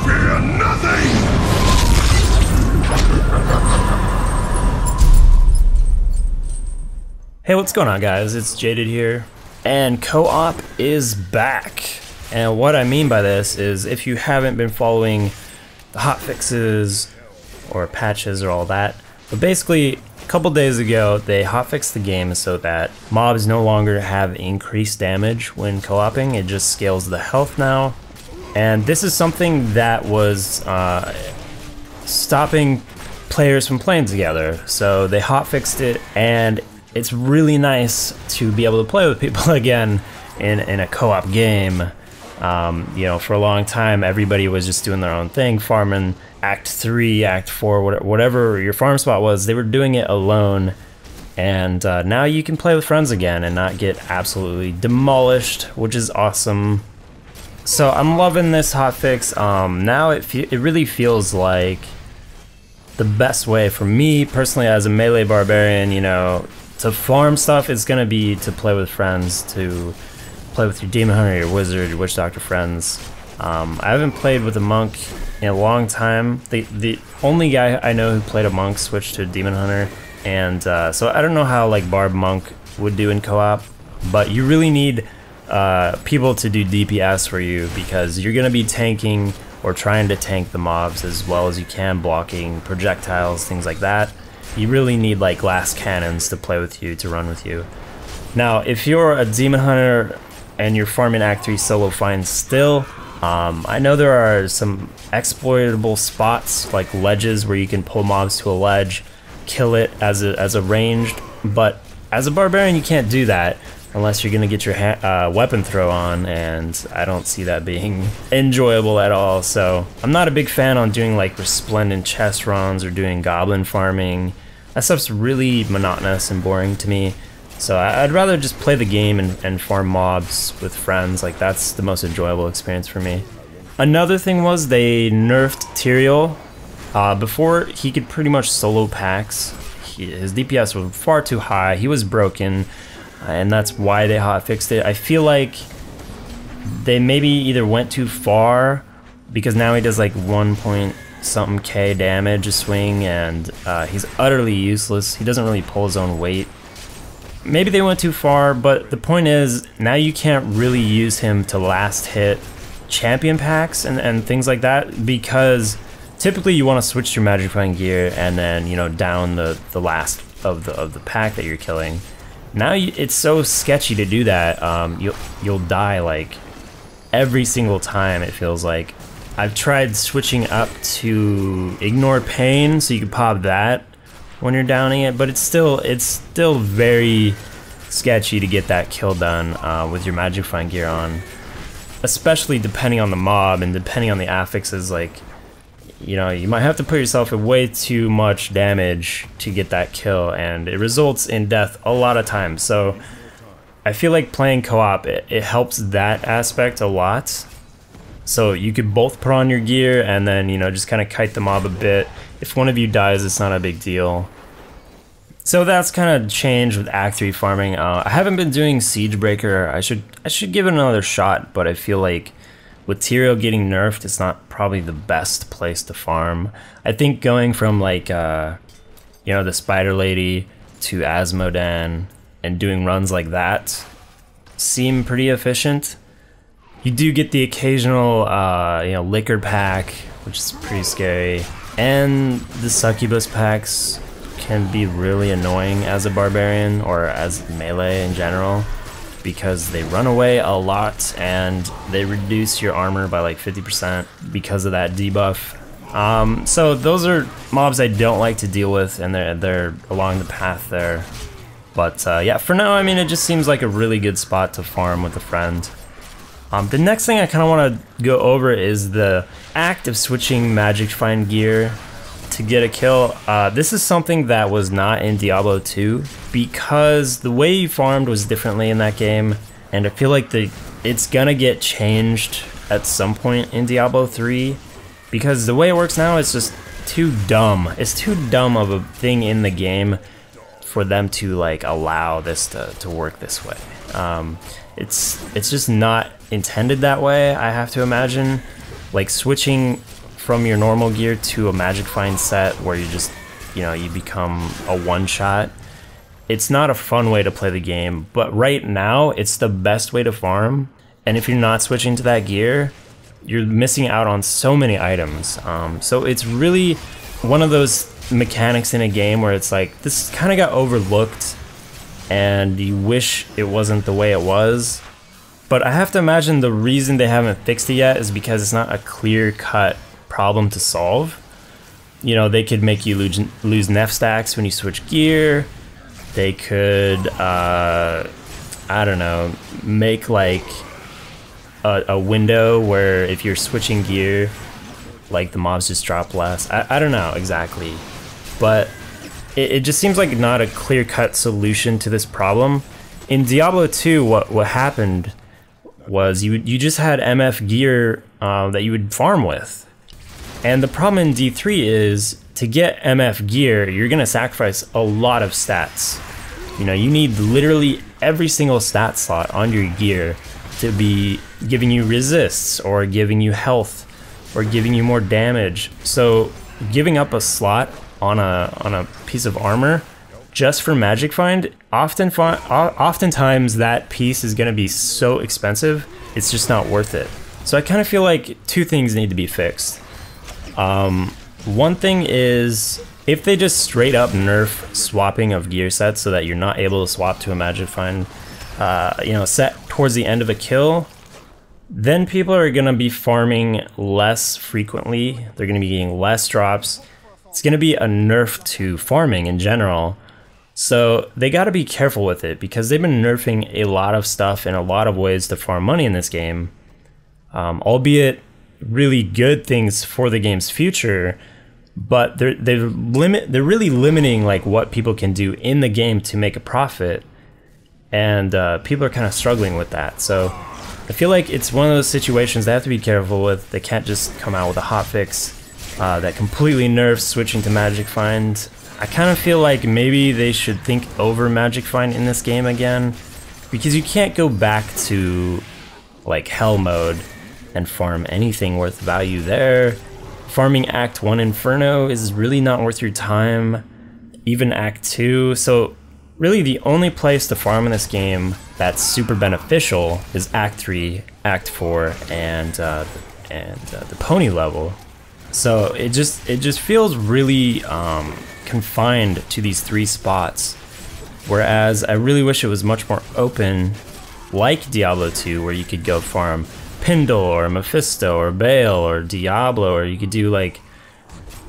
fear nothing! Hey, what's going on, guys? It's Jaded here, and co-op is back. And what I mean by this is, if you haven't been following the hotfixes or patches or all that, but basically a couple days ago they hotfixed the game so that mobs no longer have increased damage when co-oping. It just scales the health now, and this is something that was stopping players from playing together. So they hotfixed it, and it's really nice to be able to play with people again in a co-op game. You know, for a long time, everybody was just doing their own thing, farming Act 3, Act 4, whatever your farm spot was. They were doing it alone, and now you can play with friends again and not get absolutely demolished, which is awesome. So I'm loving this hotfix. Now it really feels like the best way for me personally as a melee barbarian, you know, to farm stuff is gonna be to play with friends, to play with your demon hunter, your wizard, your witch doctor friends. I haven't played with a monk in a long time. The only guy I know who played a monk switched to a demon hunter, and so I don't know how like barb monk would do in co-op, but you really need people to do DPS for you, because you're gonna be tanking or trying to tank the mobs as well as you can, blocking projectiles, things like that. You really need like glass cannons to play with you, to run with you. Now, if you're a demon hunter and you're farming Act 3 solo, fine still. I know there are some exploitable spots like ledges where you can pull mobs to a ledge, kill it as a ranged, but as a barbarian you can't do that unless you're gonna get your weapon throw on, and I don't see that being enjoyable at all. So I'm not a big fan on doing like resplendent chest runs or doing goblin farming. That stuff's really monotonous and boring to me. So I'd rather just play the game and farm mobs with friends. Like, that's the most enjoyable experience for me. Another thing was they nerfed Tyrael. Before, he could pretty much solo packs. His DPS was far too high. He was broken, and that's why they hotfixed it. I feel like they maybe either went too far, because now he does like 1 point something K damage a swing, and he's utterly useless. He doesn't really pull his own weight. Maybe they went too far, but the point is, now you can't really use him to last hit champion packs and things like that, because typically you want to switch your Magicifying Gear and then, you know, down the last of the pack that you're killing. Now it's so sketchy to do that. You'll die like every single time, it feels like. I've tried switching up to Ignore Pain so you can pop that when you're downing it, but it's still very sketchy to get that kill done with your Magicifying Gear on, especially depending on the mob and depending on the affixes. Like, you know, you might have to put yourself in way too much damage to get that kill, and it results in death a lot of times. So I feel like playing co-op, it helps that aspect a lot. So you could both put on your gear and then, you know, just kind of kite the mob a bit. If one of you dies, it's not a big deal. So that's kind of changed with Act 3 farming. I haven't been doing Siegebreaker. I should give it another shot, but I feel like with Tyrael getting nerfed, it's not probably the best place to farm. I think going from like, you know, the Spider Lady to Asmodan and doing runs like that seem pretty efficient. You do get the occasional, you know, Liquor pack, which is pretty scary. And the Succubus packs can be really annoying as a barbarian or as melee in general, because they run away a lot and they reduce your armor by like 50% because of that debuff. So those are mobs I don't like to deal with, and they're along the path there. But yeah, for now, I mean, it just seems like a really good spot to farm with a friend. The next thing I kind of want to go over is the act of switching Magicifying Gear to get a kill. This is something that was not in Diablo 2, because the way you farmed was differently in that game, and I feel like it's gonna get changed at some point in Diablo 3, because the way it works now is just too dumb. It's too dumb of a thing in the game for them to like allow this to work this way. It's just not intended that way, I have to imagine. like switching from your normal gear to a Magic Find set where you just, you know, you become a one-shot. It's not a fun way to play the game, but right now it's the best way to farm. And if you're not switching to that gear, you're missing out on so many items. So it's really one of those mechanics in a game where it's like, this kind of got overlooked and you wish it wasn't the way it was. But I have to imagine the reason they haven't fixed it yet is because it's not a clear-cut problem to solve. You know, they could make you lose Nef stacks when you switch gear. They could, I don't know, make like a window where if you're switching gear, like the mobs just drop less. I don't know exactly, but it just seems like not a clear-cut solution to this problem. In Diablo 2, what happened was you just had MF gear that you would farm with. And the problem in D3 is, to get MF gear, you're gonna sacrifice a lot of stats. You know, you need literally every single stat slot on your gear to be giving you resists, or giving you health, or giving you more damage. So giving up a slot on a piece of armor just for Magic Find, oftentimes that piece is gonna be so expensive, it's just not worth it. So I kind of feel like two things need to be fixed. One thing is, if they just straight up nerf swapping of gear sets so that you're not able to swap to a Magic Find, you know, set towards the end of a kill, then people are gonna be farming less frequently. They're gonna be getting less drops. It's gonna be a nerf to farming in general. So they gotta be careful with it, because they've been nerfing a lot of stuff in a lot of ways to farm money in this game. Albeit really good things for the game's future, but they're really limiting like what people can do in the game to make a profit, and people are kind of struggling with that. So I feel like it's one of those situations they have to be careful with. They can't just come out with a hotfix that completely nerfs switching to Magic Find. I kind of feel like maybe they should think over Magic Find in this game again, because you can't go back to like Hell mode and farm anything worth value there. Farming Act 1 Inferno is really not worth your time, even Act 2. So really the only place to farm in this game that's super beneficial is Act 3, Act 4, and the pony level. So it just feels really confined to these three spots, whereas I really wish it was much more open, like Diablo 2, where you could go farm Pindle or Mephisto or Baal or Diablo, or you could do like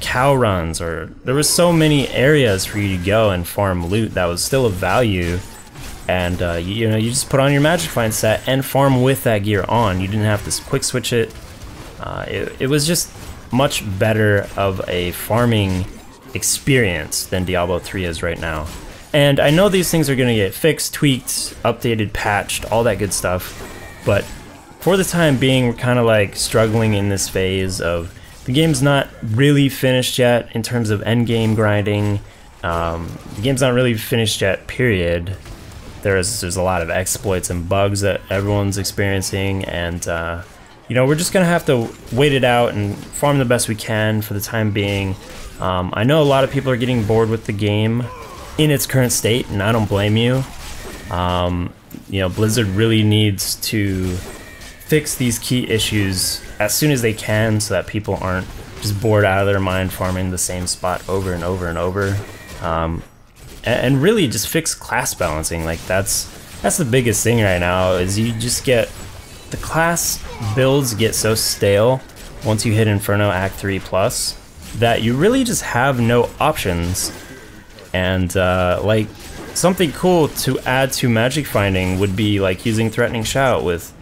cow runs, or there was so many areas for you to go and farm loot that was still of value. And you know, you just put on your Magic Find set and farm with that gear on. You didn't have to quick switch it. It was just much better of a farming experience than Diablo 3 is right now. And I know these things are gonna get fixed, tweaked, updated, patched, all that good stuff, but for the time being, we're kind of like struggling in this phase of the game's not really finished yet in terms of endgame grinding. The game's not really finished yet, period. There's a lot of exploits and bugs that everyone's experiencing, and you know, we're just gonna have to wait it out and farm the best we can for the time being. I know a lot of people are getting bored with the game in its current state, and I don't blame you. You know, Blizzard really needs to fix these key issues as soon as they can, so that people aren't just bored out of their mind farming the same spot over and over and over. And really just fix class balancing. Like that's the biggest thing right now, is you just get the class builds get so stale once you hit Inferno Act 3 plus that you really just have no options. And like something cool to add to Magic Finding would be like using Threatening Shout with,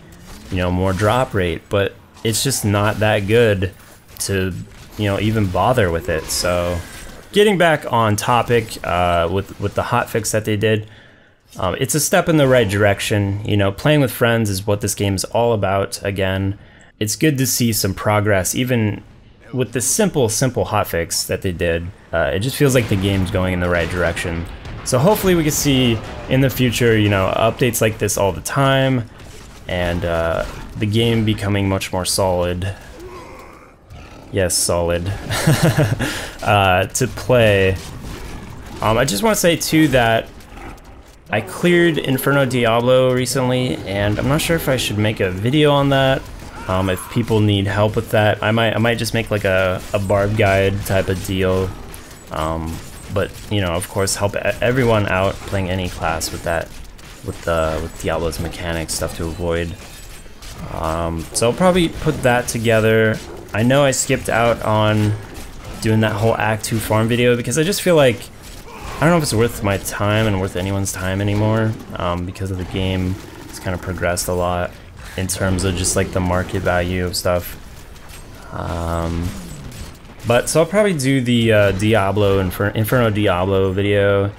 you know, more drop rate, but it's just not that good to, you know, even bother with it. So getting back on topic with the hotfix that they did, it's a step in the right direction. You know, playing with friends is what this game is all about. Again, it's good to see some progress, even with the simple hotfix that they did. It just feels like the game's going in the right direction. So hopefully we can see in the future, you know, updates like this all the time, and the game becoming much more solid Yes, solid. To play. I just want to say too that I cleared Inferno Diablo recently, and I'm not sure if I should make a video on that. If people need help with that, I might just make like a barb guide type of deal. But you know, of course, help everyone out playing any class with that, with Diablo's mechanics, stuff to avoid. So I'll probably put that together. I know I skipped out on doing that whole Act 2 farm video because I just feel like I don't know if it's worth my time and worth anyone's time anymore, because of the game. It's kind of progressed a lot in terms of just like the market value of stuff. But so I'll probably do the Diablo Inferno Diablo video,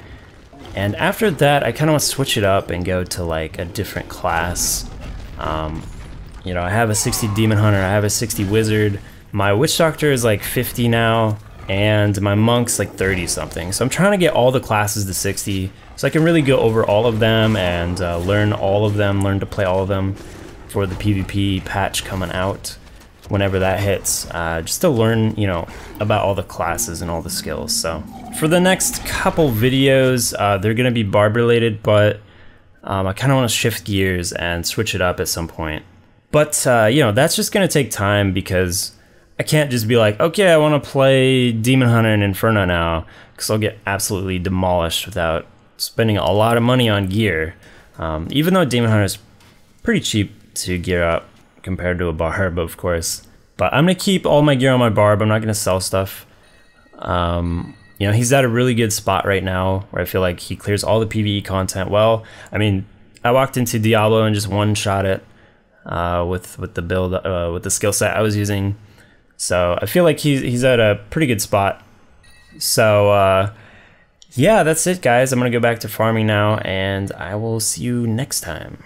and after that I kind of want to switch it up and go to like a different class. You know, I have a 60 Demon Hunter, I have a 60 Wizard, my Witch Doctor is like 50 now, and my Monk's like 30 something. So I'm trying to get all the classes to 60 so I can really go over all of them and learn all of them, learn to play all of them for the PvP patch coming out whenever that hits, just to learn, you know, about all the classes and all the skills. So for the next couple videos, they're gonna be barb related, but I kind of want to shift gears and switch it up at some point. But you know, that's just gonna take time because I can't just be like, okay, I want to play Demon Hunter and Inferno now, because I'll get absolutely demolished without spending a lot of money on gear. Even though Demon Hunter is pretty cheap to gear up compared to a barb, of course. But I'm gonna keep all my gear on my barb. I'm not gonna sell stuff. You know, he's at a really good spot right now where I feel like he clears all the PvE content well. I mean, I walked into Diablo and just one-shot it with the build, with the skill set I was using. So I feel like he's at a pretty good spot. So yeah, that's it, guys. I'm gonna go back to farming now, and I will see you next time.